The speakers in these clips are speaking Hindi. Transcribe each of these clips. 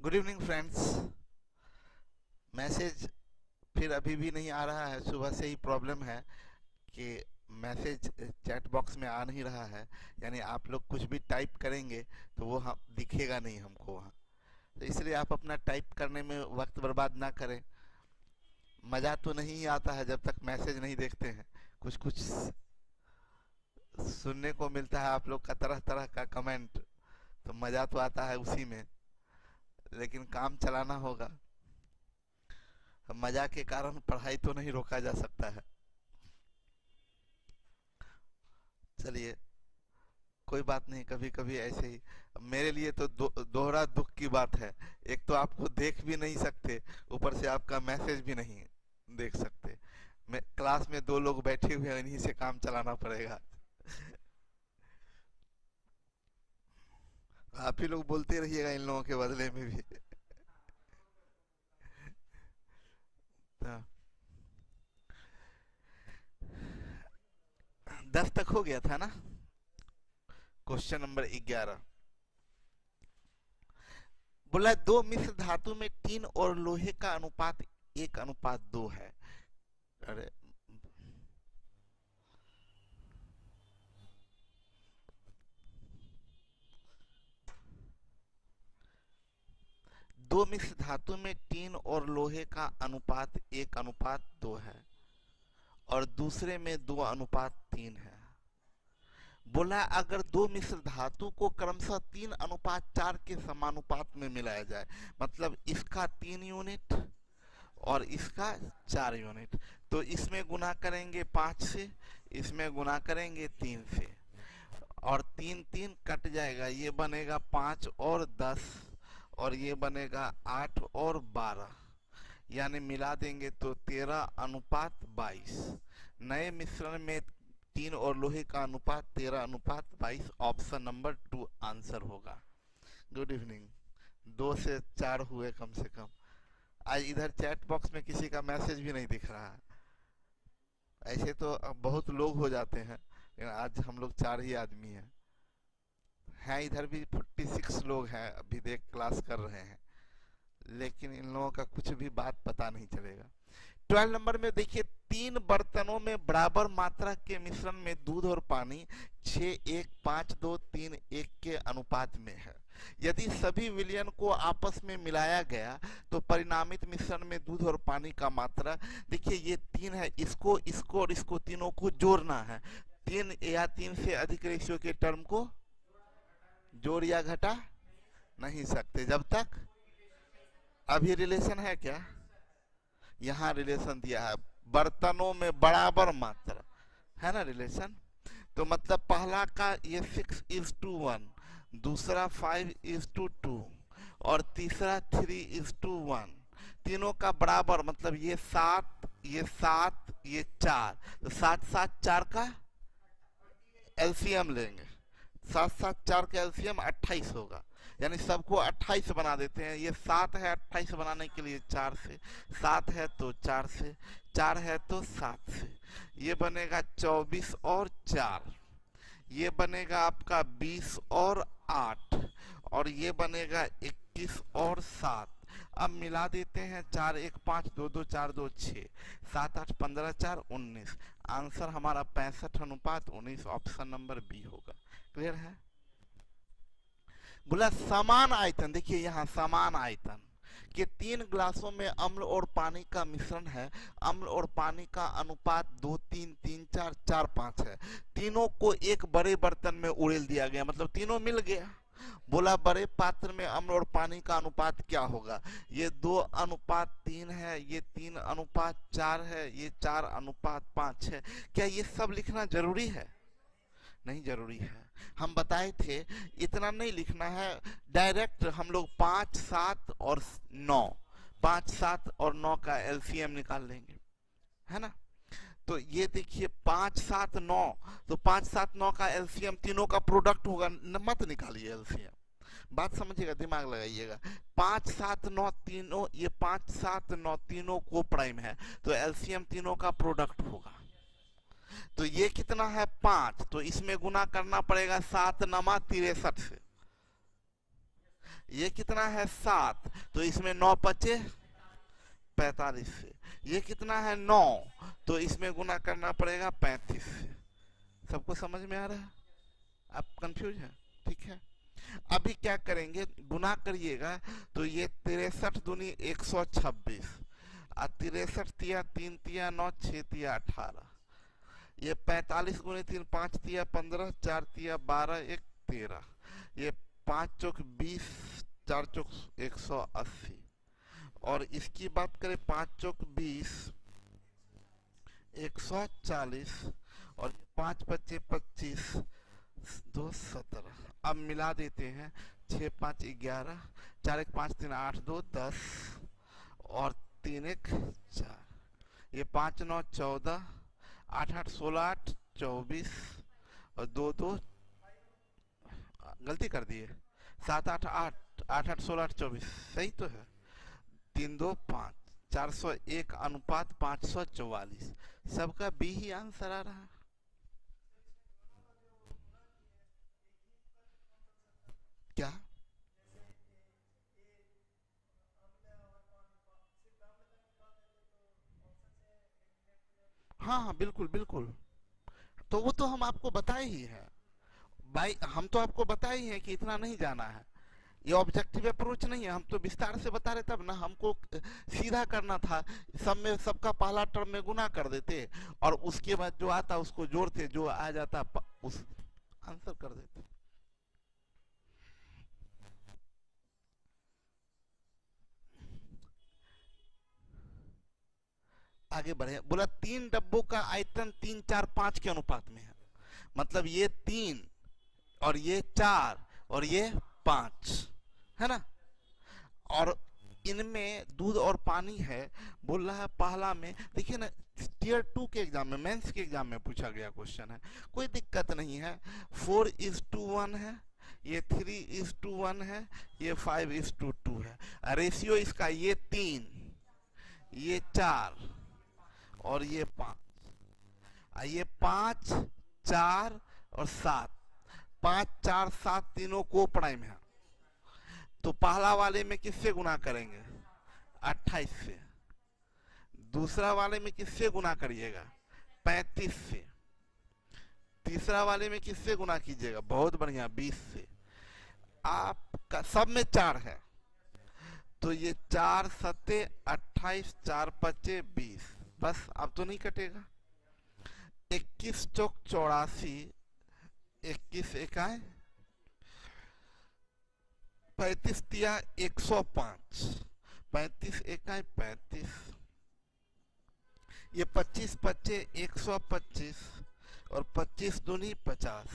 Good evening friends. मैसेज फिर अभी भी नहीं आ रहा है। सुबह से ही प्रॉब्लम है कि मैसेज चैट बॉक्स में आ नहीं रहा है। यानी आप लोग कुछ भी टाइप करेंगे तो वो हम दिखेगा नहीं हमको वहाँ। तो इसलिए आप अपना टाइप करने में वक्त बर्बाद ना करें। मज़ा तो नहीं आता है जब तक मैसेज नहीं देखते हैं। कुछ कुछ सुनने को मिलता है आप लोग का, तरह तरह का कमेंट। तो मज़ा तो आता है उसी में, लेकिन काम चलाना होगा। मजा के कारण पढ़ाई तो नहीं रोका जा सकता है। चलिए, कोई बात नहीं, कभी कभी ऐसे ही। मेरे लिए तो दोहरा दुख की बात है। एक तो आपको देख भी नहीं सकते, ऊपर से आपका मैसेज भी नहीं देख सकते। मैं क्लास में दो लोग बैठे हुए हैं, इन्हीं से काम चलाना पड़ेगा। आप ही लोग बोलते रहिएगा इन लोगों के बदले में भी। तो 10 तक हो गया था ना। क्वेश्चन नंबर 11 बोला, दो मिश्र धातु में टीन और लोहे का अनुपात 1:2 है। अरे, दो मिश्र धातु में टीन और लोहे का अनुपात 1:2 है और दूसरे में 2:3 है। बोला, अगर दो मिश्र धातु को क्रमशः 3:4 के समानुपात में मिलाया जाए, मतलब इसका 3 यूनिट और इसका 4 यूनिट, तो इसमें गुना करेंगे 5 से, इसमें गुना करेंगे 3 से, और 3 3 कट जाएगा, ये बनेगा 5 और 10, और ये बनेगा 8 और 12, यानी मिला देंगे तो 13:22। नए मिश्रण में टीन और लोहे का अनुपात 13:22। ऑप्शन नंबर 2 आंसर होगा। Good evening. 2 से 4 हुए कम से कम। आज इधर चैट बॉक्स में किसी का मैसेज भी नहीं दिख रहा है। ऐसे तो अब बहुत लोग हो जाते हैं, लेकिन आज हम लोग 4 ही आदमी हैं। इधर भी 46 लोग हैं, अभी देख क्लास कर रहे हैं, लेकिन इन लोगों का कुछ भी बात पता नहीं चलेगा। 12 नंबर में देखिए, 3 बर्तनों में बराबर मात्रा के मिश्रण में दूध और पानी 6:1:5:2:3:1 के अनुपात में है। यदि सभी विलयन को आपस में मिलाया गया तो परिणामित मिश्रण में दूध और पानी का मात्रा, देखिए ये 3 है, इसको इसको और इसको तीनों को जोड़ना है। 3 या 3 से अधिक रेशियो के टर्म को जोड़ या घटा नहीं सकते जब तक, अभी रिलेशन है क्या, यहाँ रिलेशन दिया है, बर्तनों में बराबर मात्रा है ना रिलेशन। तो मतलब पहला का ये 6:1, दूसरा 5:2 और तीसरा 3:1। तीनों का बराबर मतलब ये 7, ये 7, ये 4, तो 7 7 4 का एलसीएम लेंगे। 7 7 4 का एलसीएम 28 होगा, यानी सबको 28 बना देते हैं। ये 7 है, 28 बनाने के लिए 4 से, 7 है तो 4 से, 4 है तो 7 से, ये बनेगा 24 और 4, ये बनेगा आपका 20 और 8, और ये बनेगा 21 और 7। अब मिला देते हैं, 4 1 5 2 2 4 2 6 7 8 15 4 19। आंसर हमारा 65:19, ऑप्शन नंबर बी होगा। क्लियर है। बोला, समान आयतन, देखिए यहाँ समान आयतन के 3 ग्लासों में अम्ल और पानी का मिश्रण है। अम्ल और पानी का अनुपात 2 3 3 4 4 5 है। तीनों को एक बड़े बर्तन में उड़ेल दिया गया, मतलब तीनों मिल गया। बोला, बड़े पात्र में अम्ल और पानी का अनुपात क्या होगा। ये 2:3 है, ये 3:4 है, ये 4:5 है। क्या ये सब लिखना जरूरी है? नहीं जरूरी है। हम बताए थे इतना नहीं लिखना है, डायरेक्ट हम लोग 5 7 और 9, 5 7 और 9 का एलसीएम निकाल लेंगे, है ना। तो ये देखिए 5 7 9, तो 5 7 9 का एलसीएम तीनों का प्रोडक्ट होगा। मत निकालिए एलसीएम, बात समझिएगा, दिमाग लगाइएगा। 5 7 9 तीनों, ये 5 7 9 तीनों को प्राइम है, तो एलसीएम तीनों का प्रोडक्ट होगा। तो ये कितना है 5, तो इसमें गुना करना पड़ेगा 7 नमा 63 से, ये कितना है 7, तो इसमें 9 बचे 45 से। ये कितना है 9, तो इसमें गुना करना पड़ेगा 35 से। सबको समझ में आ रहा है? आप कंफ्यूज हैं? ठीक है, अभी क्या करेंगे, गुना करिएगा तो ये 63 दूनी 126, 63 तिया 3 तिया 9 6 तिया 18, ये 45 गुने 3 5 तिया 15 4 तिया 12 1 13, ये 5 चौक 20 4 चौक 180, और इसकी बात करें 5 चौक 20 140, और 5 बच्चे 25 2 17। अब मिला देते हैं, 6 5 11, 4 1 5 3 8 2 10, और 3 1 4, ये 5 9 14, 8 8 16 8 24, और 2 2 गलती कर दिए, 7 8 8 8 8 16 8 24, सही तो है। 3 2 5, 401 अनुपात 544, सबका बी ही आंसर आ रहा है। क्या? हाँ हाँ बिल्कुल बिल्कुल, तो वो तो हम आपको बताए ही है भाई, हम तो आपको बताए ही है कि इतना नहीं जाना है। ये ऑब्जेक्टिव अप्रोच नहीं है, हम तो विस्तार से बता रहे, तब ना हमको सीधा करना था। सब में सबका पहला टर्म में गुना कर देते, और उसके बाद जो आता उसको जोड़ते, जो आ जाता उस आंसर कर देते। आगे बढ़े, बोला 3 डब्बों का आयतन 3 4 5 के अनुपात में है। मतलब ये 3 और ये 4 और ये 5 है ना, और इनमें दूध और पानी है। बोल रहा है पहला में, देखिए ना, टीयर 2 के एग्जाम में, मेंस के एग्जाम में पूछा गया क्वेश्चन है, कोई दिक्कत नहीं है। 4:1 है, ये 3:1 है, ये 5:2 है। रेशियो इसका ये 3, ये 4 और ये 5, ये 5 4 और 7, 5 4 7 तीनों को प्राइम है। तो पहला वाले में किससे गुना करेंगे? 28 से। दूसरा वाले में किससे गुना करिएगा? 35 से। तीसरा वाले में किससे गुना कीजिएगा? बहुत बढ़िया, 20 से। आपका सब में 4 है, तो ये 4 सत्ते 28, 4 पच्चे 20, बस अब तो नहीं कटेगा। 21 चौक 84, 21 इकाई 35 तिया 105, 35 इकाई 35, ये 25 पच्चे 125, और 25 दूनी 50,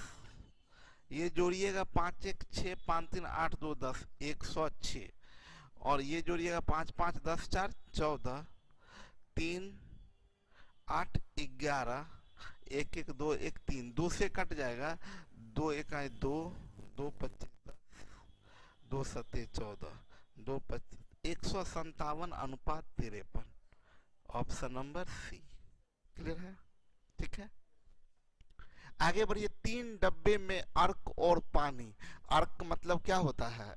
ये जोड़िएगा 5 1 6 5 3 8 2 10 106, और ये जोड़िएगा 5 5 10 4 14, 3 8 11, 1 1 2 1 3, 2 से कट जाएगा, 2 इकाई 2, 2 25 2 सत्ते 14, 2 25, 157 अनुपात 53, ऑप्शन नंबर सी। क्लियर है? ठीक है, आगे बढ़िए। 3 डब्बे में अर्क और पानी, अर्क मतलब क्या होता है?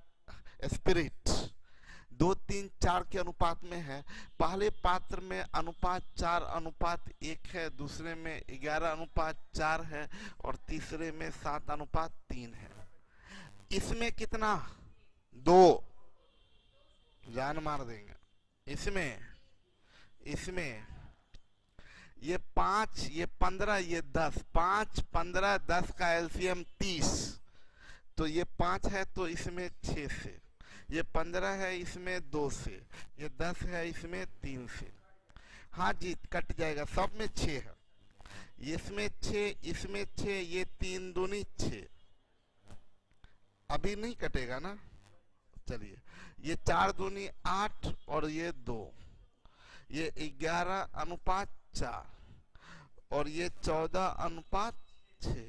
स्पिरिट। 2 3 4 के अनुपात में है। पहले पात्र में अनुपात 4 अनुपात 1 है, दूसरे में 11 अनुपात 4 है, और तीसरे में 7 अनुपात 3 है। इसमें कितना? 2, जान मार देंगे। इसमें ये 5, ये 15, ये 10, 5 15 10 का एलसीएम 30, तो ये 5 है तो इसमें 6 से, ये 15 है इसमें 2 से, ये 10 है इसमें 3 से। हाँ जी, कट जाएगा, सब में 6 है, इसमें 6 इसमें 6, ये 3 दूनी 6, अभी नहीं कटेगा ना। चलिए, ये 4 दूनी 8, और ये 2, ये 11 अनुपात 4, और ये 14 अनुपात 6,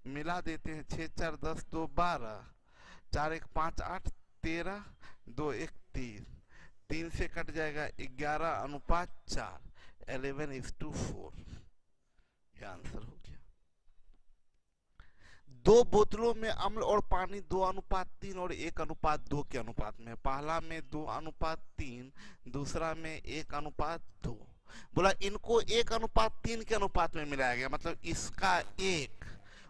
मिला देते हैं। 6 4 10 2 12, 4 1 5 8 13, 2 1 3, 3 से कट जाएगा 11 अनुपात 4, 11:4, ये आंसर हो गया। दो बोतलों में अम्ल और पानी 2:3 और 1:2 के अनुपात में। पहला में 2:3, दूसरा में 1:2। बोला इनको 1:3 के अनुपात में मिलाया गया, मतलब इसका 1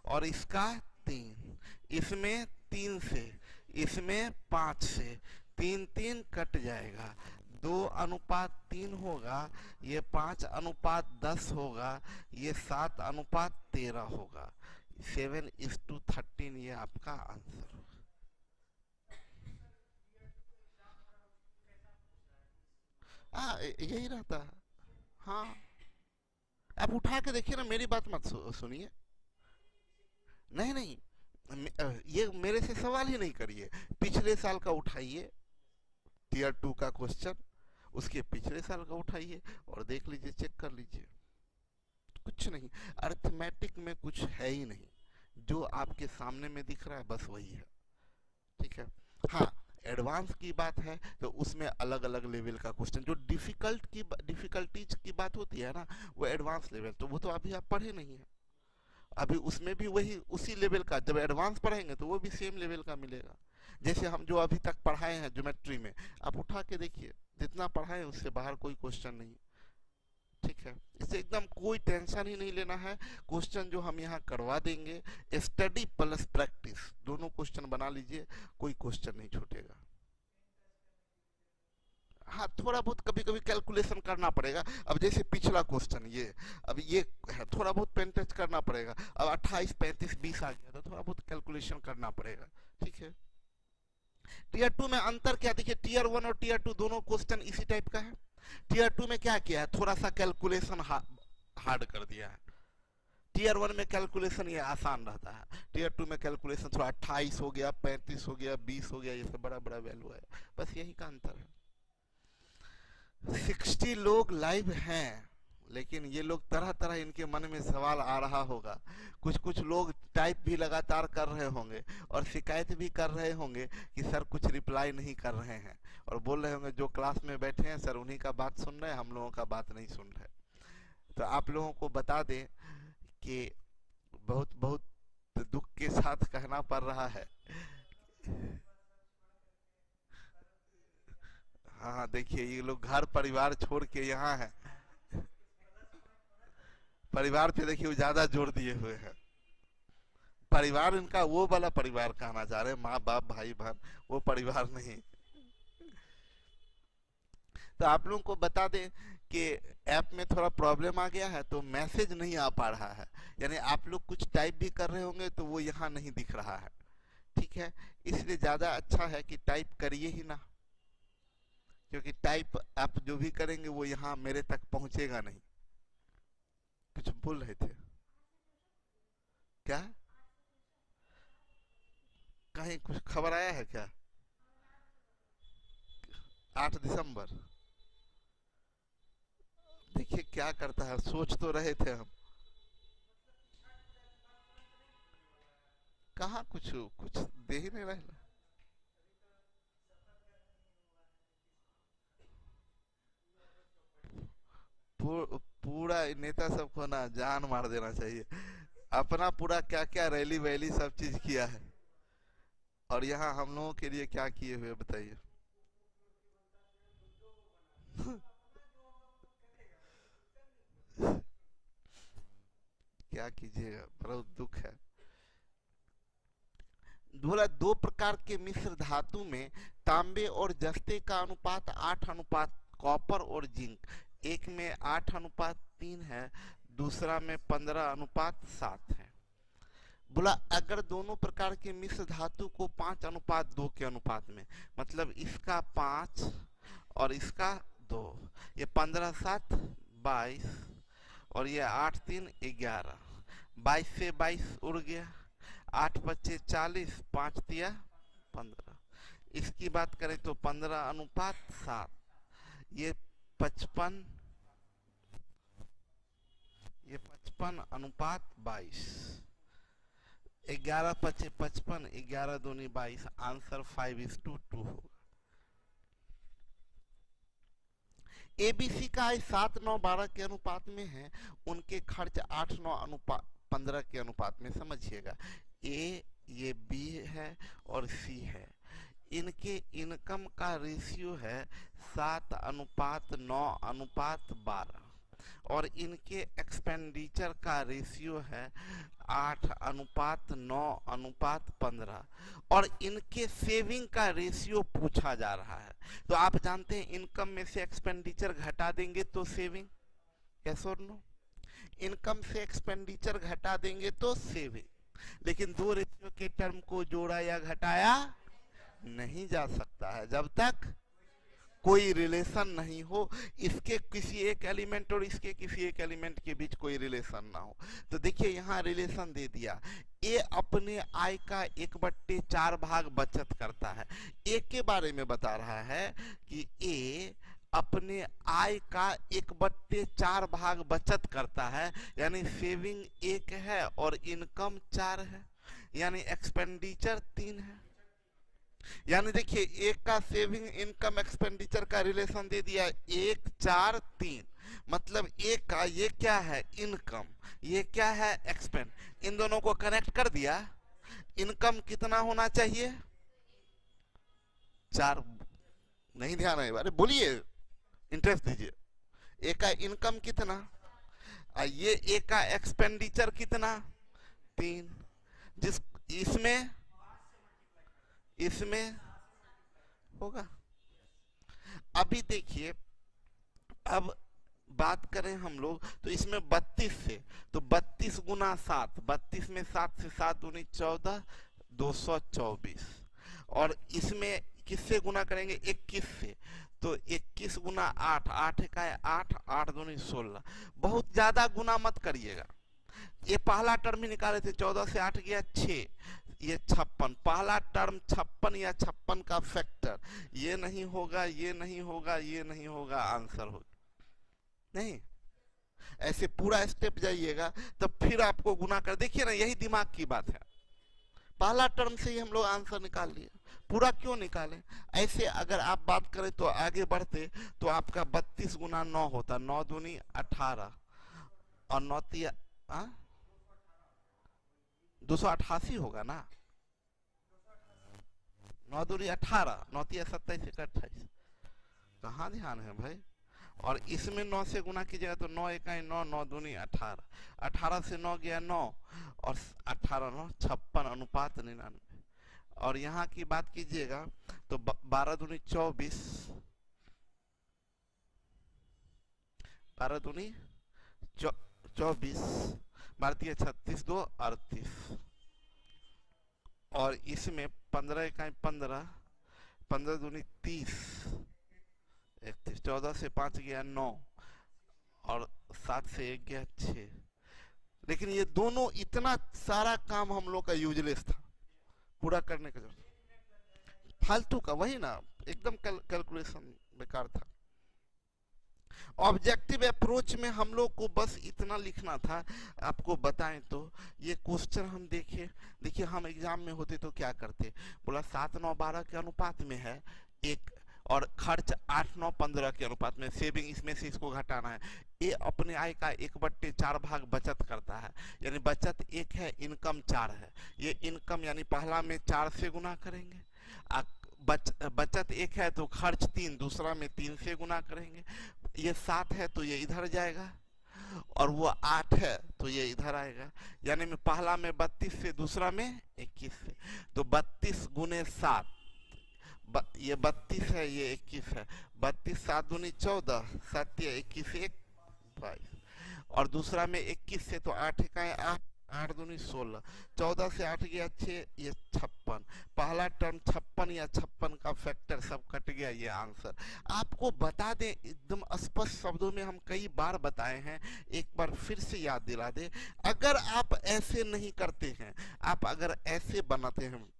और इसका 3, इसमें 3 से, इसमें 5 से, 3 कट जाएगा, 2:3 होगा, ये 5:10 होगा, ये 7:13 होगा। 7:13 ये आपका आंसर होगा। हाँ यही रहता है। हाँ आप उठा के देखिए ना, मेरी बात मत सुनिए। नहीं नहीं, ये मेरे से सवाल ही नहीं करिए, पिछले साल का उठाइए, टियर 2 का क्वेश्चन, उसके पिछले साल का उठाइए और देख लीजिए, चेक कर लीजिए। कुछ नहीं, अरिथमेटिक में कुछ है ही नहीं, जो आपके सामने में दिख रहा है बस वही है। ठीक है। हाँ एडवांस की बात है तो उसमें अलग अलग लेवल का क्वेश्चन, जो डिफिकल्टीज की बात होती है ना, वो एडवांस लेवल, तो वो तो अभी आप पढ़े नहीं है, अभी उसमें भी वही उसी लेवल का, जब एडवांस पढ़ेंगे तो वो भी सेम लेवल का मिलेगा। जैसे हम जो अभी तक पढ़ाए हैं ज्योमेट्री में, आप उठा के देखिए, जितना पढ़ाए उससे बाहर कोई क्वेश्चन नहीं। ठीक है, इससे एकदम कोई टेंशन ही नहीं लेना है। क्वेश्चन जो हम यहाँ करवा देंगे, स्टडी प्लस प्रैक्टिस दोनों क्वेश्चन बना लीजिए, कोई क्वेश्चन नहीं छूटेगा। हाँ थोड़ा बहुत कभी कभी कैलकुलेशन करना पड़ेगा, अब जैसे पिछला क्वेश्चन ये, अब ये है, थोड़ा बहुत पेन टच करना पड़ेगा। अब 28, 35, 20 आ गया तो थोड़ा बहुत कैलकुलेशन करना पड़ेगा। ठीक है। टीयर 2 में अंतर क्या, देखिए टीयर 1 और टीयर 2 दोनों क्वेश्चन इसी टाइप का है। टीयर 2 में क्या किया है, थोड़ा सा कैलकुलेशन हार्ड कर दिया है। टीयर 1 में कैलकुलेशन ये आसान रहता है, टीयर 2 में कैलकुलेशन थोड़ा 28 हो गया, 35 हो गया, 20 हो गया, ये सब बड़ा बड़ा वैल्यू है, बस यही का अंतर है। 60 लोग लाइव हैं, लेकिन ये लोग तरह तरह इनके मन में सवाल आ रहा होगा। कुछ कुछ लोग टाइप भी लगातार कर रहे होंगे और शिकायत भी कर रहे होंगे कि सर कुछ रिप्लाई नहीं कर रहे हैं, और बोल रहे होंगे जो क्लास में बैठे हैं सर उन्हीं का बात सुन रहे हैं, हम लोगों का बात नहीं सुन रहे। तो आप लोगों को बता दें कि बहुत बहुत दुख के साथ कहना पड़ रहा है। हाँ देखिए, ये लोग घर परिवार छोड़ के यहाँ है, परिवार पे देखिए वो ज्यादा जोर दिए हुए हैं। परिवार इनका वो वाला परिवार कहना चाह रहे हैं, माँ बाप भाई बहन, वो परिवार नहीं। तो आप लोगों को बता दें कि ऐप में थोड़ा प्रॉब्लम आ गया है, तो मैसेज नहीं आ पा रहा है, यानी आप लोग कुछ टाइप भी कर रहे होंगे तो वो यहाँ नहीं दिख रहा है। ठीक है, इसलिए ज्यादा अच्छा है कि टाइप करिए ही ना, क्योंकि टाइप आप जो भी करेंगे वो यहाँ मेरे तक पहुंचेगा नहीं। कुछ बोल रहे थे क्या, कहीं कुछ खबर आया है क्या? 8 दिसंबर, देखिए क्या करता है, सोच तो रहे थे हम। कहाँ कुछ कुछ दे ही नहीं रहे। पूरा नेता सबको ना जान मार देना चाहिए, अपना पूरा क्या क्या रैली वैली सब चीज किया है, और यहाँ हम लोगों के लिए क्या किए हुए बताइए। क्या कीजिएगा, बहुत दुख है। बोला 2 प्रकार के मिश्र धातु में तांबे और जस्ते का अनुपात 8 कॉपर और जिंक, एक में 8:3 है, दूसरा में 15:7 है। बोला अगर दोनों प्रकार के मिश्र धातु को 5:2 के अनुपात में, मतलब इसका 5 और इसका 2, ये 15:7 22 और ये 8:3 11, 22 से 22 उड़ गया, 8×5 40, 5×3 15। इसकी बात करें तो 15:7, ये 55, ये 55:22, 11×5 55, 11×2 22, आंसर 5:2 होगा। एबीसी का 7, 9, 12 के अनुपात में है, उनके खर्च 8, 9, 15 के अनुपात में, समझिएगा। ए, ये बी है और सी है। इनके इनकम का रेशियो है 7:9:12 और इनके एक्सपेंडिचर का रेशियो है 8:9:15 और इनके सेविंग का रेशियो पूछा जा रहा है। तो आप जानते हैं इनकम में से एक्सपेंडिचर घटा देंगे तो सेविंग, यस और नो? इनकम से एक्सपेंडिचर घटा देंगे तो सेविंग। लेकिन दो रेशियो के टर्म को जोड़ा या घटाया नहीं जा सकता है जब तक कोई रिलेशन नहीं हो, इसके किसी एक एलिमेंट और इसके किसी एक एलिमेंट के बीच कोई रिलेशन ना हो। तो देखिए यहाँ रिलेशन दे दिया, ए अपने आय का 1/4 भाग बचत करता है। ए के बारे में बता रहा है कि ए अपने आय का 1/4 भाग बचत करता है, यानी सेविंग 1 है और इनकम 4 है, यानी एक्सपेंडिचर 3 है। यानी देखिए एक का सेविंग इनकम एक्सपेंडिचर का रिलेशन दे दिया 1 4 3, मतलब एक का ये क्या है इनकम, ये क्या है एक्सपेंड, इन दोनों को कनेक्ट कर दिया। इनकम कितना होना चाहिए 4, नहीं ध्यान है, अरे बोलिए, इंटरेस्ट दीजिए। एक का इनकम कितना, ये एक का एक्सपेंडिचर कितना 3, जिस इसमें होगा। अभी देखिए अब बात करें हम लोग तो इसमें 32 से, तो 32 गुना 7, 32 में 7 से 7 दूनी 14, 224। और इसमें किससे गुना करेंगे 21 से, तो 21 गुना 8, 8 का है 8, 8 दूनी 16। बहुत ज्यादा गुना मत करिएगा, ये पहला टर्म ही निकाले थे, 14 से 8 गया 6, ये 56, पहला टर्म 56 या 56 का फैक्टर, ये नहीं होगा, ये नहीं होगा, ये नहीं होगा, आंसर होगा नहीं। ऐसे पूरा स्टेप जाइएगा तब फिर आपको गुना कर, देखिए ना यही दिमाग की बात है, पहला टर्म से ही हम लोग आंसर निकाल लिए, पूरा क्यों निकालें। ऐसे अगर आप बात करें तो आगे बढ़ते तो आपका 32 गुना 9 होता, 9 दूनी 18 और 9 तिया 288 होगा ना, 9 दूनी 18, 9 तिया 27, 28, कहाँ ध्यान है भाई। और इसमें 9 से गुना कीजिएगा तो 9 1 9, 9 दूनी 18, 18 से 9 गया 9 और 18 9 56 अनुपात 99। और यहाँ की बात कीजिएगा तो 12 दूनी 24, 12 दूनी 24, भारतीय 36 2 38। और इसमें 15 1 15, 15 दूनी 30, 31, 14 से 5 गया 9 और 7 से 1 गया 6। लेकिन ये दोनों इतना सारा काम हम लोग का यूजलेस था, पूरा करने का जरूरत फालतू का, वही ना एकदम कैलकुलेशन बेकार था। ऑब्जेक्टिव अप्रोच में हम लोग को बस इतना लिखना था। आपको बताएं तो ये क्वेश्चन हम देखिए हम एग्जाम में होते तो क्या करते, बोला 7 9 12 के अनुपात में है एक, और खर्च 8 9 15 के अनुपात में, सेविंग इसमें से इसको घटाना है। ये अपने आय का 1/4 भाग बचत करता है, यानी बचत 1 है, इनकम 4 है। ये इनकम यानी पहला में 4 से गुना करेंगे, बचत 1 है तो खर्च 3, दूसरा में 3 से गुना करेंगे। ये 7 है तो ये इधर जाएगा और वो 8 है तो ये इधर आएगा, यानी में पहला में 32 से दूसरा में 21 से, तो 32 गुने 7, ये 32 है ये 21 है, 32 7 दूनी 14, 7 21 1 22, और दूसरा में 21 से तो 8 का 8, 8 दूनी 16, 14 से 8 गया 6, ये 56, पहला टर्म 56 या 56 का फैक्टर सब कट गया, ये आंसर। आपको बता दें एकदम स्पष्ट शब्दों में, हम कई बार बताए हैं, एक बार फिर से याद दिला दें, अगर आप ऐसे नहीं करते हैं, आप अगर ऐसे बनाते हैं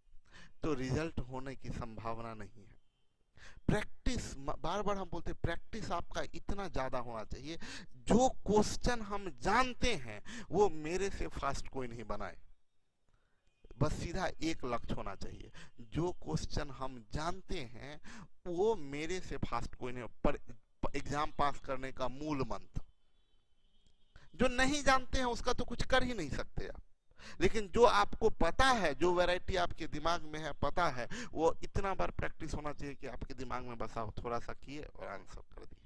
तो रिजल्ट होने की संभावना नहीं है। प्रैक्टिस, बार बार हम बोलते हैं प्रैक्टिस आपका इतना ज्यादा होना चाहिए, जो क्वेश्चन हम जानते हैं वो मेरे से फास्ट कोई नहीं बनाए, बस सीधा एक लक्ष्य होना चाहिए, जो क्वेश्चन हम जानते हैं वो मेरे से फास्ट कोई नहीं, पर एग्जाम पास करने का मूल मंत्र। जो नहीं जानते हैं उसका तो कुछ कर ही नहीं सकते आप, लेकिन जो आपको पता है, जो वैरायटी आपके दिमाग में है, पता है, वो इतना बार प्रैक्टिस होना चाहिए कि आपके दिमाग में बसा हो, थोड़ा सा किए और आंसर कर दिए।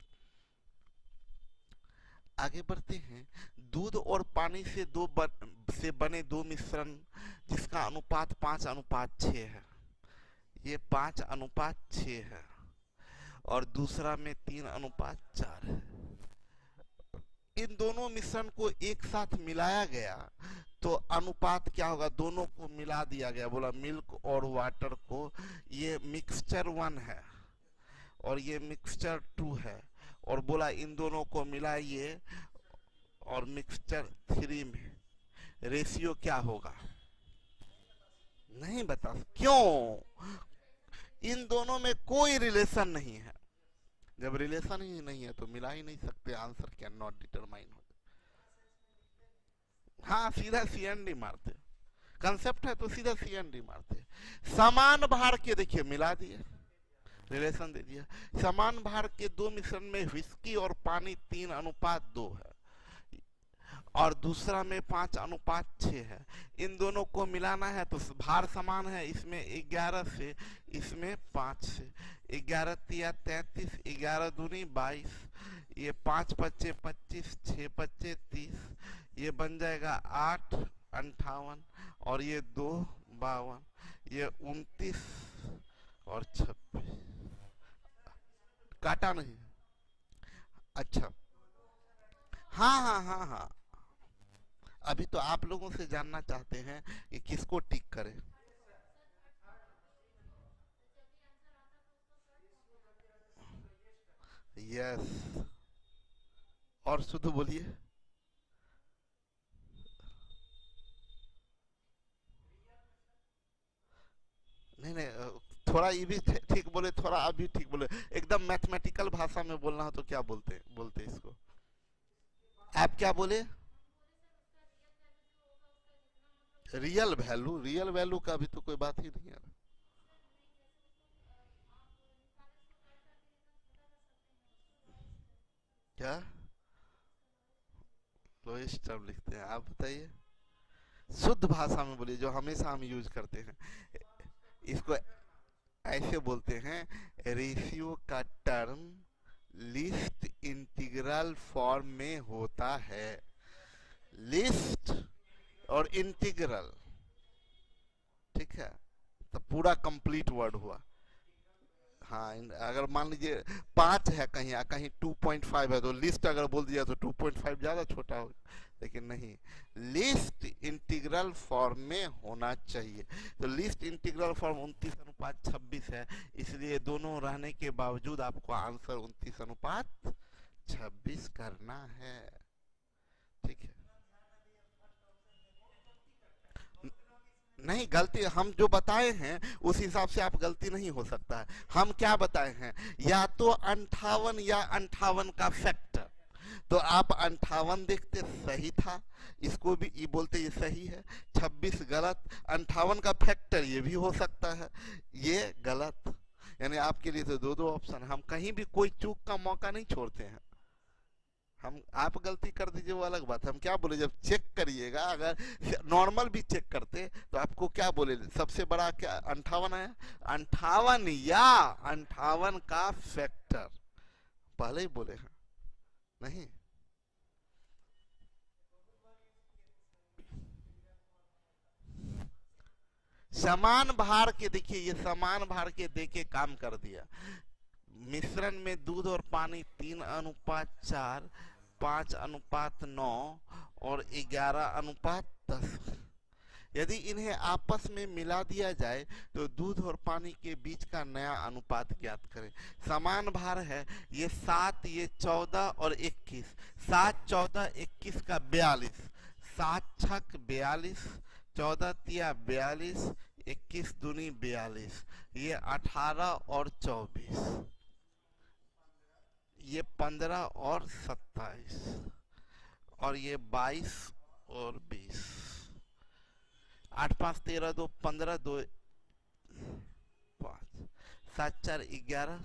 आगे बढ़ते हैं। दूध और पानी से बने दो मिश्रण जिसका अनुपात 5:6 है। ये 5:6 है और दूसरा में 3:4 है। इन दोनों मिश्रण को एक साथ मिलाया गया तो अनुपात क्या होगा? दोनों को मिला दिया गया, बोला मिल्क और वाटर को, ये मिक्सचर 1 है और ये मिक्सचर 2 है, और बोला इन दोनों को मिलाइए और मिक्सचर 3 में रेशियो क्या होगा? नहीं बता। क्यों? इन दोनों में कोई रिलेशन नहीं है। जब रिलेशन ही नहीं है तो मिला ही नहीं सकते, आंसर कैन नॉट डिटरमाइन हो। हाँ, सीधा CND मारते, कंसेप्ट है तो सीधा CND मारते। समान भार के देखिए मिला दिए, रिलेशन दे दिया। समान भार के दो मिश्रण में व्हिस्की और पानी 3:2 है और दूसरा में 5:6 है। इन दोनों को मिलाना है तो भार समान है, इसमें 11 से इसमें 5 से, 11 तिया 33, 11 दूनी 22, ये 5 पच्चे 25, 6 पच्चे 30, ये बन जाएगा 8 58 और ये 2 52, ये 29 और 26। काटा नहीं? अच्छा, हाँ हाँ हाँ हाँ। अभी तो आप लोगों से जानना चाहते हैं कि किसको टिक करें। यस, और शुद्ध बोलिए। नहीं नहीं, थोड़ा ये भी ठीक बोले, थोड़ा अभी ठीक बोले। एकदम मैथमेटिकल भाषा में बोलना हो तो क्या बोलते बोलते इसको? आप क्या बोले? Real value? रियल वैल्यू का भी तो कोई बात ही नहीं है। क्या लोएस्ट टर्म लिखते हैं? आप बताइए, शुद्ध भाषा में बोलिए, जो हमेशा हम यूज करते हैं। इसको ऐसे बोलते हैं, रेशियो का टर्म लिस्ट इंटीग्रल फॉर्म में होता है। लिस्ट और इंटीग्रल, ठीक है, तो पूरा कंप्लीट वर्ड हुआ। हाँ, अगर मान लीजिए 5 है कहीं, कहीं 2.5 है, तो लिस्ट अगर बोल दिया तो 2.5 ज्यादा छोटा हो, लेकिन नहीं, लिस्ट इंटीग्रल फॉर्म में होना चाहिए। तो लिस्ट इंटीग्रल फॉर्म 29:26 है, इसलिए दोनों रहने के बावजूद आपको आंसर 29:26 करना है। ठीक है, नहीं गलती हम जो बताए हैं उस हिसाब से आप गलती नहीं हो सकता है। हम क्या बताए हैं? या तो 58 या 58 का फैक्टर, तो आप 58 देखते सही था, इसको भी ये बोलते ये सही है, 26 गलत, 58 का फैक्टर ये भी हो सकता है, ये गलत। यानी आपके लिए तो दो दो ऑप्शन। हम कहीं भी कोई चूक का मौका नहीं छोड़ते हैं। हम आप गलती कर दीजिए वो अलग बात है, हम क्या बोले, जब चेक करिएगा, अगर नॉर्मल भी चेक करते तो आपको क्या बोले, सबसे बड़ा क्या 58 है? 58 या 58 का फैक्टर पहले ही बोले हैं। नहीं, समान भार के देखिए, ये समान भार के देके काम कर दिया। मिश्रण में दूध और पानी 3:4, 5:9 और 11:10। यदि इन्हें आपस में मिला दिया जाए तो दूध और पानी के बीच का नया अनुपात ज्ञात करें। समान भार है, ये 7, ये 14 और 21, 7 14 21 का 42, 7 छक 42, 14 तिया 42, 21 दूनी 42, ये 18 और 24, ये 15 और 27 और ये 22 और 20। 8 5 13 2 15 2 5 7 4 11,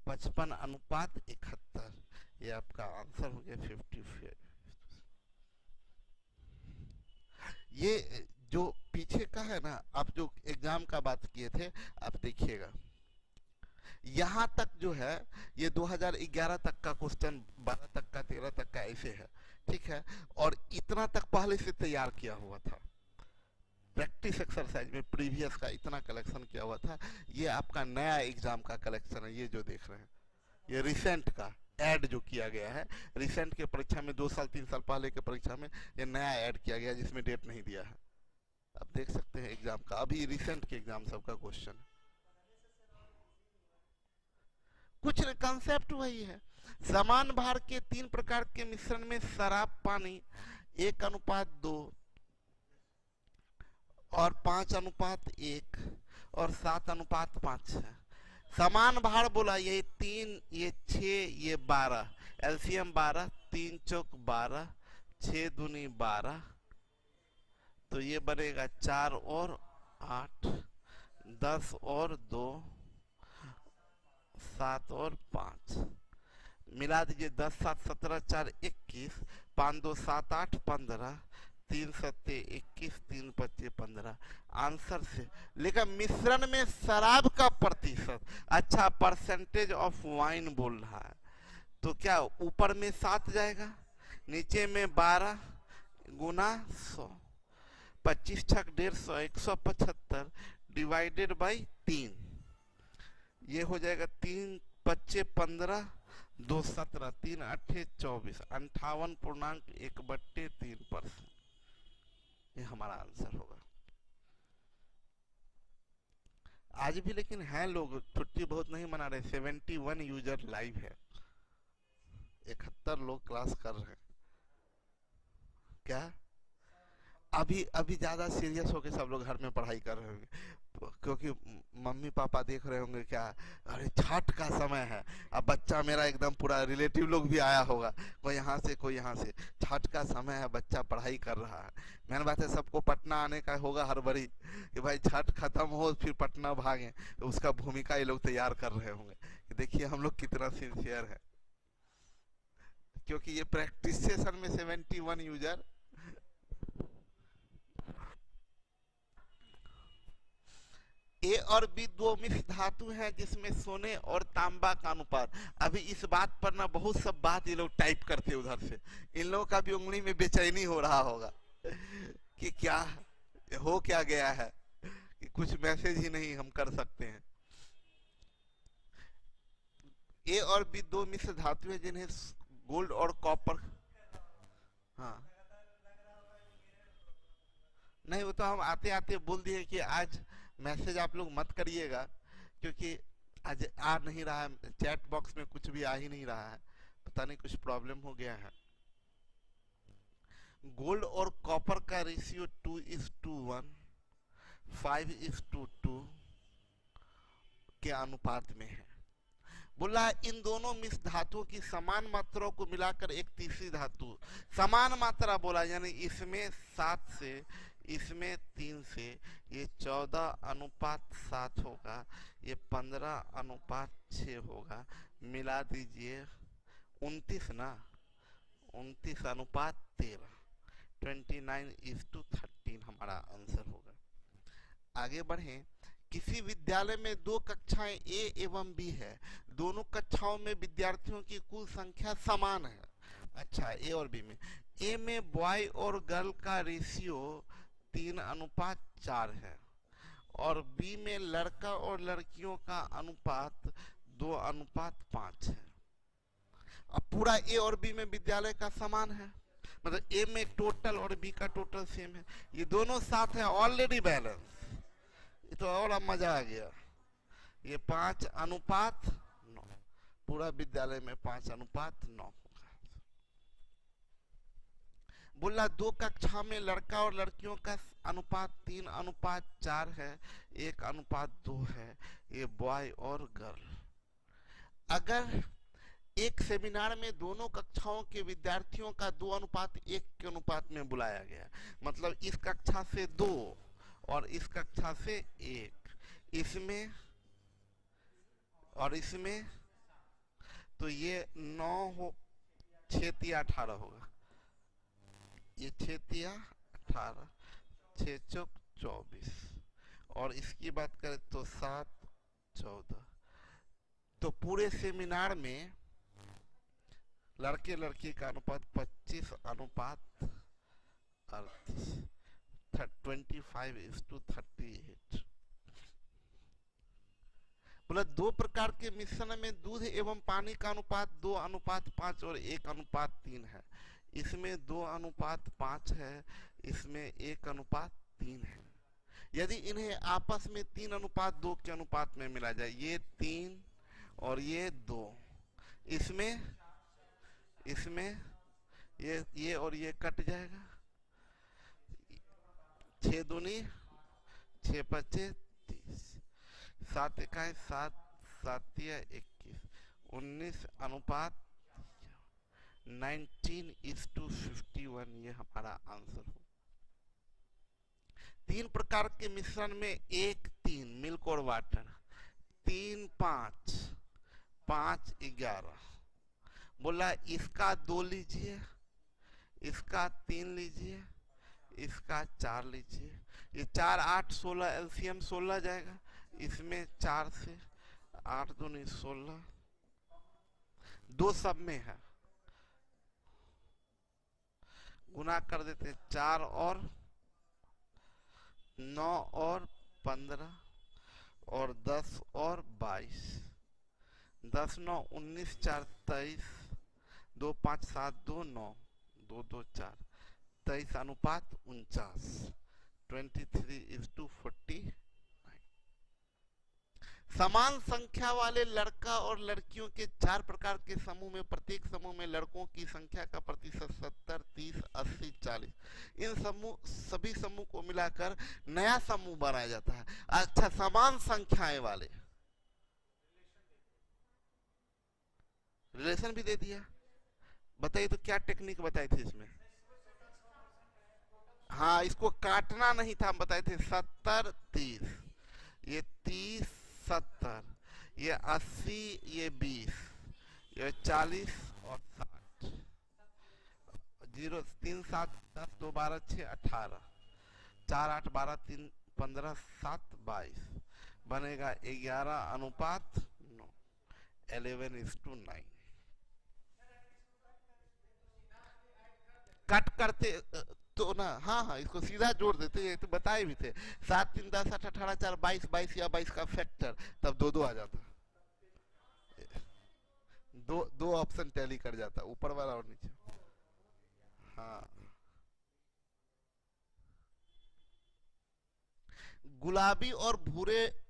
55:71। ये आपका आंसर हो गया 55। ये जो पीछे का है ना, आप जो एग्जाम का बात किए थे, आप देखिएगा यहाँ तक जो है ये 2011 तक का क्वेश्चन, 12 तक का, 13 तक का ऐसे है, ठीक है। और इतना तक पहले से तैयार किया हुआ था, प्रैक्टिस एक्सरसाइज में प्रीवियस का इतना कलेक्शन किया हुआ था। ये आपका नया एग्जाम का कलेक्शन है, ये जो देख रहे हैं ये रिसेंट का ऐड जो किया गया है। रिसेंट के परीक्षा में 2 साल 3 साल पहले के परीक्षा में ये नया ऐड किया गया जिसमें डेट नहीं दिया है। आप देख सकते हैं एग्जाम का, अभी रिसेंट के एग्जाम सबका क्वेश्चन, कुछ कंसेप्ट वही है। समान भार के 3 प्रकार के मिश्रण में शराब पानी 1:2 और 5:1 और 7:5 है। समान भार बोला, ये 3, ये 6, ये 12, एलसीएम 12, 3 चौक 12, 6 दूनी 12, तो ये बनेगा 4 और 8, 10 और 2, 7 और 5, मिला दीजिए 10 7 17 4 21, 5 2 7 8 15, 3 7 21, 3 25 15, आंसर से। लेकिन मिश्रण में शराब का प्रतिशत, अच्छा परसेंटेज ऑफ वाइन बोल रहा है, तो क्या ऊपर में 7 जाएगा, नीचे में 12 गुना 100, 25 छक 150, 175 डिवाइडेड बाई 3, ये हो जाएगा 3 25 15, 2 17, 3 8 24, 58.1/3%। ये हमारा आंसर होगा। आज भी लेकिन है लोग छुट्टी बहुत नहीं मना रहे, 71 यूजर लाइव है, 71 लोग क्लास कर रहे हैं। क्या अभी अभी ज्यादा सीरियस होके सब लोग घर में पढ़ाई कर रहे होंगे, क्योंकि मम्मी पापा देख रहे होंगे क्या, अरे छठ का समय है, अब बच्चा मेरा एकदम पूरा रिलेटिव लोग भी आया होगा, कोई यहाँ से कोई यहाँ से, छठ का समय है, बच्चा पढ़ाई कर रहा है। मेन बात है सबको पटना आने का होगा हड़बड़ी कि भाई छठ खत्म हो फिर पटना भागे, तो उसका भूमिका ये लोग तैयार कर रहे होंगे कि देखिए हम लोग कितना सिंसियर है। क्योंकि ये प्रैक्टिस सेशन में 71 यूजर, ए और बी 2 मिश्र धातु हैं जिसमें सोने और तांबा का अनुपात। अभी इस बात पर ना बहुत सब बात ये लोग टाइप करते हैं उधर से, इन लोगों का भी उंगली में बेचैनी हो रहा होगा कि क्या हो क्या गया है, कि कुछ मैसेज ही नहीं हम कर सकते हैं। ए और बी 2 मिश्र धातु हैं जिन्हें गोल्ड और कॉपर, हाँ नहीं वो तो हम आते आते बोल दिए कि आज मैसेज आप लोग मत करिएगा, क्योंकि आज आ नहीं रहा है, चैट बॉक्स में कुछ भी आ ही नहीं रहा है, पता नहीं कुछ प्रॉब्लम हो गया है। गोल्ड और कॉपर का रेशियो 2:1, 5:2 के अनुपात में है। बोला इन दोनों मिश्र धातुओं की समान मात्राओं को मिलाकर एक तीसरी धातु, समान मात्रा बोला यानी इसमें 7 से इसमें 3 से, ये 14:7 होगा, ये 15:6 होगा, मिला दीजिए 29 ना, 29:13, 29:13 हमारा आंसर होगा। आगे बढ़े, किसी विद्यालय में 2 कक्षाएं ए एवं बी है, दोनों कक्षाओं में विद्यार्थियों की कुल संख्या समान है। अच्छा ए और बी में, ए में बॉय और गर्ल का रेशियो 3:4 है और बी में लड़का और लड़कियों का अनुपात 2:5 है। अब पूरा ए और बी में विद्यालय का समान है, मतलब ए में टोटल और बी का टोटल सेम है, ये दोनों साथ है ऑलरेडी बैलेंस, ये तो और अब मजा आ गया। ये 5:9, पूरा विद्यालय में 5:9 होगा। बोला 2 कक्षा में लड़का और लड़कियों का अनुपात 3:4 है, 1:2 है, ये बॉय और गर्ल। अगर एक सेमिनार में दोनों कक्षाओं के विद्यार्थियों का 2:1 के अनुपात में बुलाया गया, मतलब इस कक्षा से 2 और इस कक्षा से 1, इसमें और इसमें, तो ये 9 हो, 6 × 18 होगा, ये 6 × 18, 6 चौक 24, और इसकी बात करें तो 7 14। तो पूरे सेमिनार में लड़के लड़की का अनुपात 25 अनुपात 38, 25:38। बोला दो प्रकार के मिश्रण में दूध एवं पानी का अनुपात 2:5 और 1:3 है। इसमें 2:5 है, इसमें 1:3 है। यदि इन्हें आपस में 3:2 के अनुपात में मिला जाए, ये 3 और ये 2, इसमें ये और ये कट जाएगा। 6 दूनी 6 पच्चे 30, 7 इकाई 7, 7 या 21, 19:19:51, ये हमारा आंसर हो। 3 प्रकार के मिश्रण में 1 3 मिल्क और वाटर, 3 5, 5 11। बोला इसका 2 लीजिए, इसका 3 लीजिए, इसका 4 लीजिए। ये 4 8 16, एलसीएम 16 जाएगा। इसमें 4 से 8 दूनी 16, 2 सब में है, गुना कर देते हैं। 4 और 9 और 15 और 10 और 22, 10 9 19, 4 23, 2 5 7 2 9, 2 2 4, 23:49, 23:49। समान संख्या वाले लड़का और लड़कियों के 4 प्रकार के समूह में प्रत्येक समूह में लड़कों की संख्या का प्रतिशत 70 30 80 40। इन सभी समूह को मिलाकर नया समूह बनाया जाता है। अच्छा, समान संख्याएं वाले रिलेशन भी दे दिया। बताइए तो क्या टेक्निक बताई थी इसमें? हाँ, इसको काटना नहीं था, हम बताए थे 70 30, ये 30 70, ये 80, ये 20, ये 40 और 60। 0 3 7 10 2 12 6 18, 4 8 12 3 15 7 22, बनेगा 11:9, 11:9। कट करते तो ना, हाँ, इसको सीधा जोड़ देते, ये तो बताए भी थे। 7 3 10 8 18 4 22, 22 या 22 का फैक्टर, तब 2 2 आ जाता। दो ऑप्शन टैली कर जाता, ऊपर वाला और नीचे। हाँ, गुलाबी और भूरे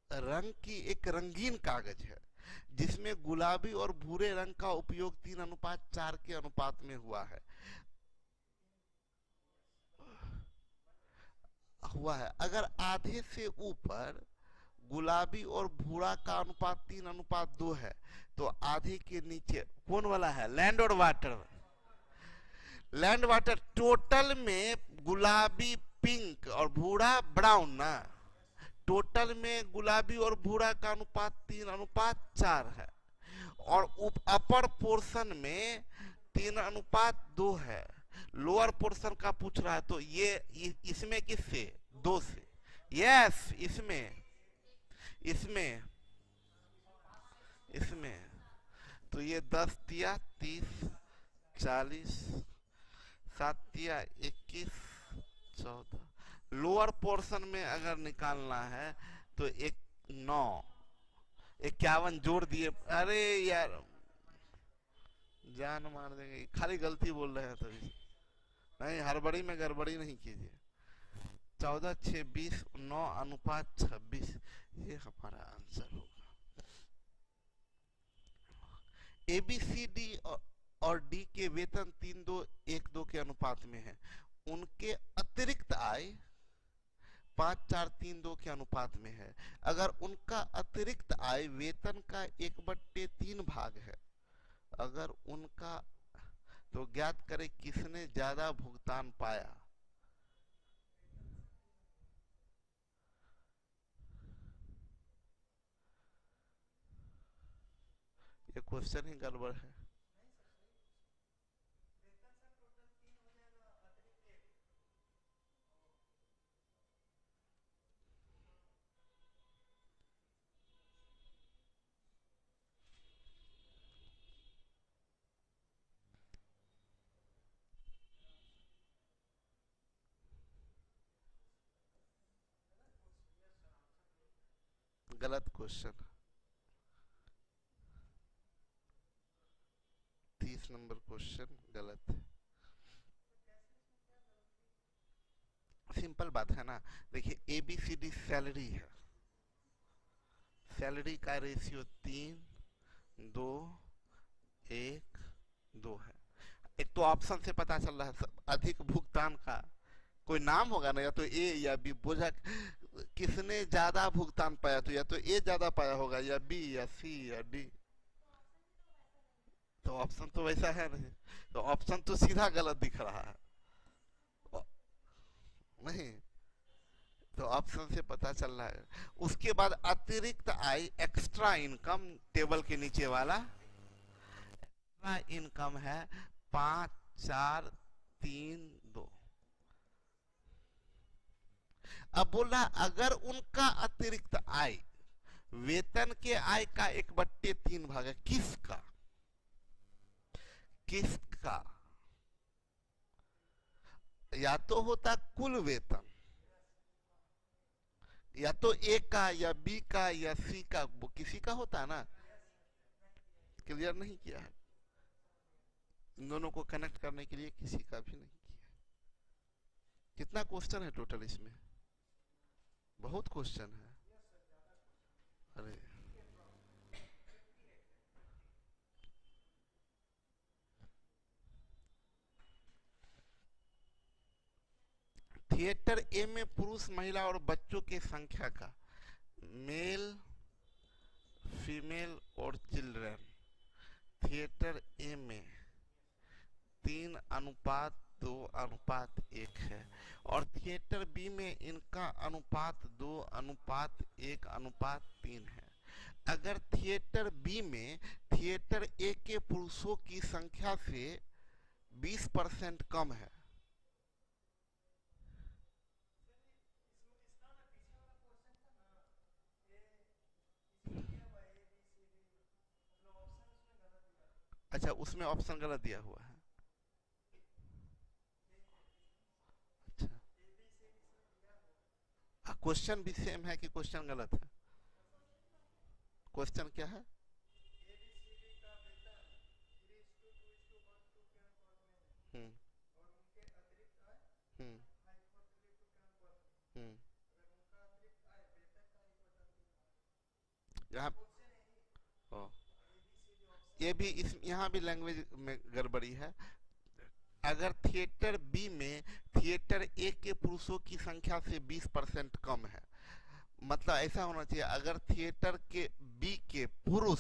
रंग की एक रंगीन कागज है जिसमें गुलाबी और भूरे रंग का उपयोग 3:4 के अनुपात में हुआ है। अगर आधे से ऊपर गुलाबी और भूरा का अनुपात 3:2 है, तो आधे के नीचे कौन वाला है? लैंड और वाटर। लैंड वाटर टोटल में गुलाबी पिंक और भूरा ब्राउन ना, टोटल में गुलाबी और भूरा का अनुपात 3:4 है, और अपर पोर्शन में 3:2 है। लोअर पोर्शन का पूछ रहा है, तो ये इसमें किससे? 2 से। यस, इसमें तो ये 10 तिया 30 40, 7 तिया 21 14। लोअर पोर्शन में अगर निकालना है तो 9 51 जोड़ दिए। अरे यार, जान मार देंगे, खाली गलती बोल रहे हैं तभी। नहीं, हड़बड़ी में गड़बड़ी नहीं कीजिए। 14 6 20, 9:26, ये हमारा आंसर होगा। ए बी सी डी और डी के वेतन 3:2 के अनुपात में है। उनके अतिरिक्त आय 5:4 के अनुपात में है। अगर उनका अतिरिक्त आय वेतन का 1/3 भाग है, अगर उनका, तो ज्ञात करें किसने ज्यादा भुगतान पाया। ये क्वेश्चन ही गड़बड़ है। गलत क्वेश्चन। 30 नंबर क्वेश्चन गलत है। सिंपल बात है ना, देखिए ABCD सैलरी है, सैलरी का रेशियो 3:2:1:2 है। एक तो ऑप्शन से पता चल रहा है अधिक भुगतान का कोई नाम होगा ना, या तो ए या बी। बोझा किसने ज्यादा भुगतान पाया, तो या तो ए ज्यादा पाया होगा, या बी या सी या डी। तो ऑप्शन तो वैसा है नहीं, तो ऑप्शन तो सीधा गलत दिख रहा है नहीं, तो ऑप्शन से पता चल रहा है। उसके बाद अतिरिक्त आय, एक्स्ट्रा इनकम, टेबल के नीचे वाला एक्स्ट्रा इनकम है 5,4,3,2। अब बोल रहा अगर उनका अतिरिक्त आय वेतन के आय का 1/3 भाग है, किसका किसका, या तो होता कुल वेतन, या तो ए का या बी का या सी का, वो किसी का होता ना। क्लियर नहीं किया है, इन दोनों को कनेक्ट करने के लिए किसी का भी नहीं किया। कितना क्वेश्चन है टोटल इसमें, बहुत क्वेश्चन है। अरे थिएटर ए में पुरुष, महिला और बच्चों की संख्या का, मेल, फीमेल और चिल्ड्रन, थिएटर ए में 3:2:1 है, और थिएटर बी में इनका अनुपात 2:1:3 है। अगर थिएटर बी में थिएटर ए के पुरुषों की संख्या से 20% कम है, अच्छा उसमें ऑप्शन गलत दिया हुआ है। अच्छा क्वेश्चन भी सेम है कि क्वेश्चन गलत है? क्वेश्चन क्या है? हम्म हम्म हम्म यहाँ ये भी इस यहाँ भी लैंग्वेज में गड़बड़ी है। अगर थिएटर बी में थिएटर ए के पुरुषों की संख्या से 20% कम है, मतलब ऐसा होना चाहिए अगर थिएटर के बी के पुरुष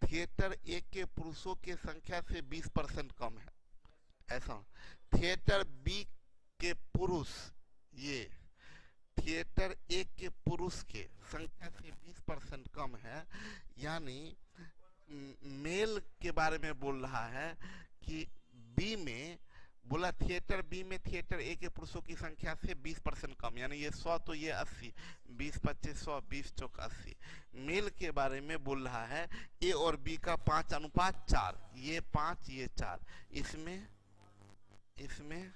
थिएटर ए के पुरुषों की संख्या से 20% कम है, ऐसा। थिएटर बी के पुरुष, ये थिएटर ए के पुरुष के संख्या से 20% कम है, यानी मेल के बारे में बोल रहा है कि बी में बोला थिएटर बी में थिएटर ए के पुरुषों की संख्या से 20% कम, यानी ये 100 तो ये 80, 20 25 100, 20 चौक 80। मेल के बारे में बोल रहा है ए और बी का 5:4, ये 5 ये 4, इसमें इसमें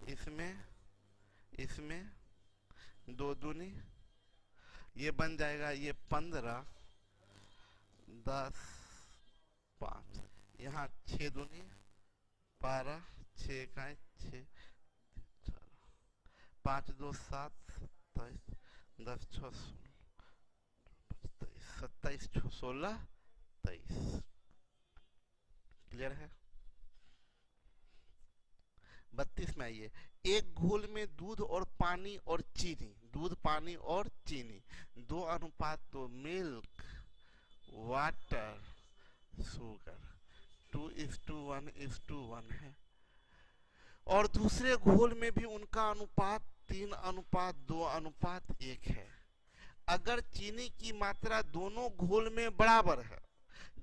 इसमें इसमें 2 दूनी, ये बन जाएगा ये 15 10 5, यहाँ 6 दूनी 12, 6 का 6, 5 2 7 27, 10 6 27 16 23। क्लियर है? 32 में आइए। एक घोल में दूध और पानी और चीनी, दूध पानी और चीनी 2:2, मिल्क वाटर शुगर 2:1:1 है, और दूसरे घोल में भी उनका अनुपात 3:2:1 है। अगर चीनी की मात्रा दोनों घोल में बराबर है,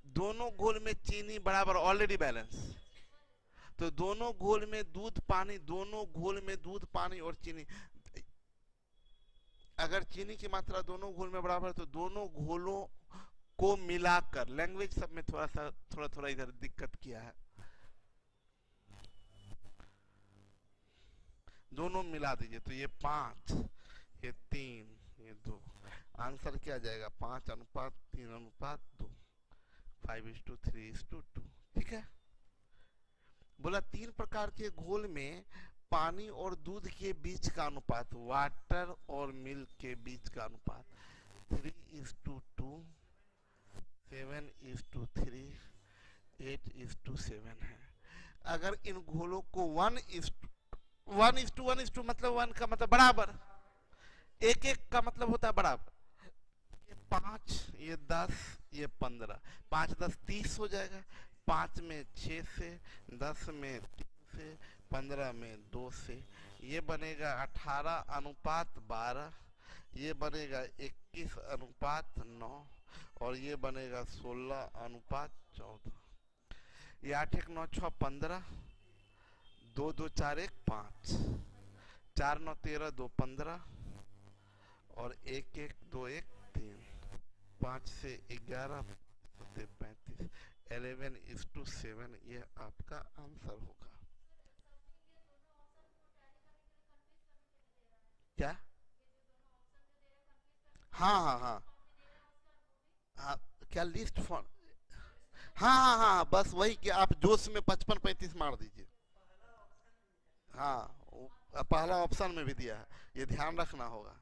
दोनों घोल में चीनी बराबर, ऑलरेडी बैलेंस, तो दोनों घोल में दूध पानी, दोनों घोल में दूध पानी और चीनी, अगर चीनी की मात्रा दोनों घोल में बराबर है तो दोनों घोलों को मिलाकर, लैंग्वेज सब में थोड़ा इधर दिक्कत किया है, दोनों मिला दीजिए तो ये 5 ये 3 ये 2, आंसर क्या आ जाएगा? 5:3:2, 5:3:2। ठीक है। बोला 3 प्रकार के घोल में पानी और दूध के बीच का अनुपात, वाटर और मिल्क के बीच का अनुपात 3:2, 7:3, 8:7 है। अगर इन घोलों को 1:1 मतलब 1 का मतलब बराबर, 1:1 का मतलब होता है बराबर, ये 5, ये 10, ये 15, 5×10=30 हो जाएगा। 5 में 6 से, 10 में 3 से, 15 में 2 से, ये बनेगा 18:12, ये बनेगा 21:9 और ये बनेगा 16:14। ये 8×1=9=6=15, 2×2=4=1 5, 4×9=13, 2×15 और 1×1=2=1 3, 5 से 11, 35, 11:7 ये आपका आंसर होगा। क्या? हाँ हाँ हाँ हाँ, क्या लिस्ट फॉर? हाँ हाँ हाँ, बस वही कि आप जोश में 55-35 मार दीजिए। हाँ, पहला ऑप्शन में भी दिया है, ये ध्यान रखना होगा।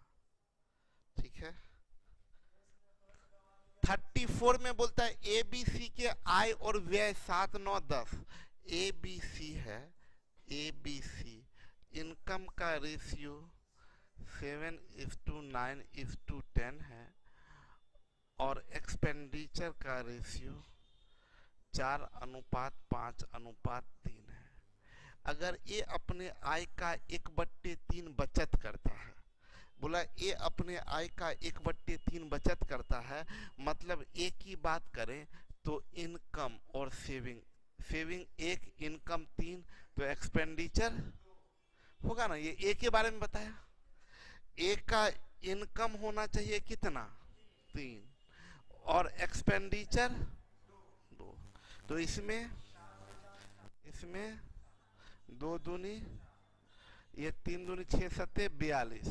ठीक है। 34 में बोलता है ए बी सी के आय और व्यय 7, 9, 10। ए बी सी है, ए बी सी इनकम का रेशियो 7:9:10 है और एक्सपेंडिचर का रेशियो 4:5:3 है। अगर ये अपने आय का 1/3 बचत करता है, बोला ये अपने आय का 1/3 बचत करता है, मतलब एक ही बात करें तो इनकम और सेविंग, सेविंग 1, इनकम 3, तो एक्सपेंडिचर होगा ना। ये ए के बारे में बताया, ए का इनकम होना चाहिए कितना? 3 और एक्सपेंडिचर 2, तो इसमें 2 दूनी, ये 3 दूनी 6 7 42,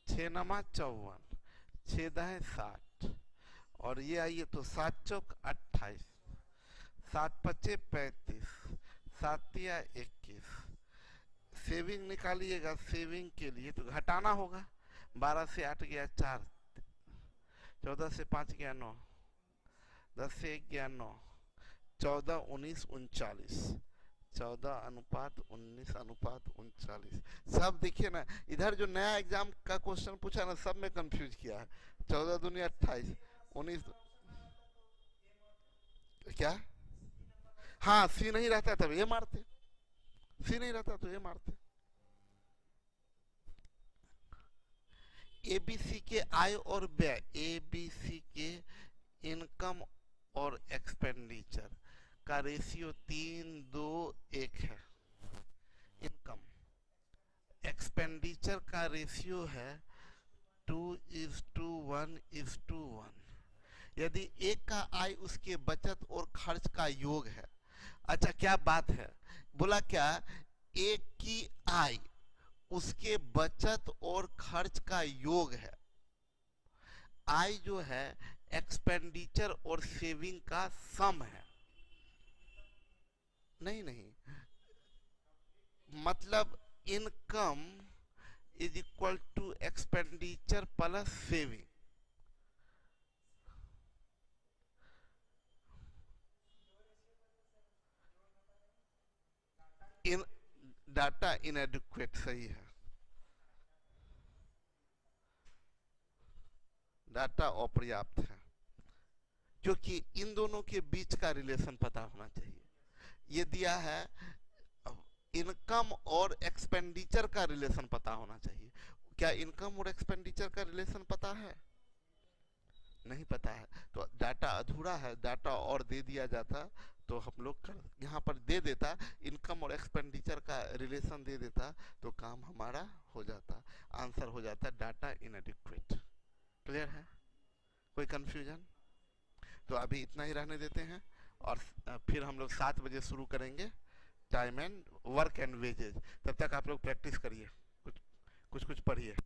6 9 54, 6 10 60 और ये आइए तो 7 चौक 28, 7 पचे 35, 7 तिया 21। सेविंग निकालिएगा, सेविंग के लिए तो घटाना होगा। 12 से 8 गया 4, 14 से 5 गया 9, 10 से 1 गया 9, 14 19 39, 14:19:39। सब देखिए ना, इधर जो नया एग्जाम का क्वेश्चन पूछा ना, सब में कंफ्यूज किया है। 14 दूनी 28, 19 क्या? हाँ, सी नहीं रहता तब ये मारते, सी नहीं रहता तो ये मारते। एबीसी के आय और व्यय, एबीसी के इनकम और एक्सपेंडिचर का रेशियो 3:2:1 है। इनकम, एक्सपेंडिचर का रेशियो है 2:1:1। यदि एक का आय उसके बचत और खर्च का योग है। अच्छा, क्या बात है, बोला क्या? एक की आय उसके बचत और खर्च का योग है। आय जो है एक्सपेंडिचर और सेविंग का सम है। नहीं नहीं, मतलब income is equal to expenditure plus saving. In data inadequate, सही है, डाटा अपर्याप्त है, क्योंकि इन दोनों के बीच का रिलेशन पता होना चाहिए। ये दिया है इनकम और एक्सपेंडिचर का रिलेशन पता होना चाहिए। क्या इनकम और एक्सपेंडिचर का रिलेशन पता है? नहीं पता है, तो डाटा अधूरा है। डाटा और दे दिया जाता तो हम लोग यहाँ पर दे देता, इनकम और एक्सपेंडिचर का रिलेशन दे देता तो काम हमारा हो जाता, आंसर हो जाता डाटा इनएडिक्वेट। क्लियर है? कोई कंफ्यूजन? तो अभी इतना ही रहने देते हैं और फिर हम लोग 7 बजे शुरू करेंगे time and work and wages. तब तक आप लोग प्रैक्टिस करिए, कुछ पढ़िए।